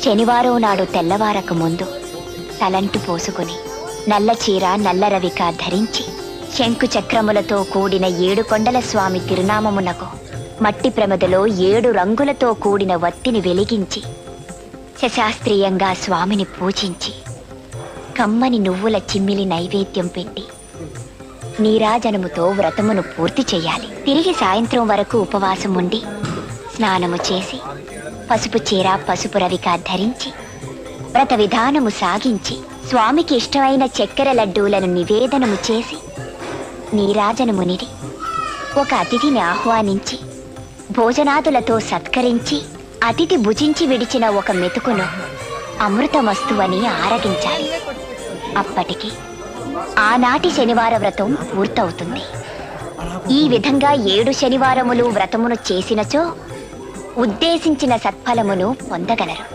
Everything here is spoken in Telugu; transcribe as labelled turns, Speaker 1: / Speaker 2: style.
Speaker 1: శనివారం నాడు తెల్లవారక ముందు తలంటు పోసుకుని నల్ల చీర నల్ల రవిక ధరించి శంకు చక్రములతో కూడిన 7 కొండల స్వామి తిరునామమునకు మట్టి ప్రమదలో 7 రంగులతో కూడిన వత్తిని వెలిగించి శశాస్త్రీయంగా స్వామిని పూజించి కమ్మని నువ్వుల చిమ్మిలి నైవేద్యం పెట్టి నీరాజనముతో వ్రతమును పూర్తి చేయాలి. తిరిగి సాయంత్రం వరకు ఉపవాసం ఉండి స్నానము చేసి పసుపు చీర పసుపు రవిక ధరించి వ్రత విధానము సాగించి స్వామికి ఇష్టమైన చక్కెర లడ్డూలను నివేదనము చేసి నీరాజనమునిది ఒక అతిథిని ఆహ్వానించి భోజనాదులతో సత్కరించి అతిథి భుజించి విడిచిన ఒక మెతుకును అమృతమస్తువని ఆరగించాలి. అప్పటికి ఆనాటి శనివార వ్రతం పూర్తవుతుంది. ఈ విధంగా 7 శనివారములు వ్రతమును చేసినచో ఉద్దేశించిన సత్ఫలమును పొందగలరు.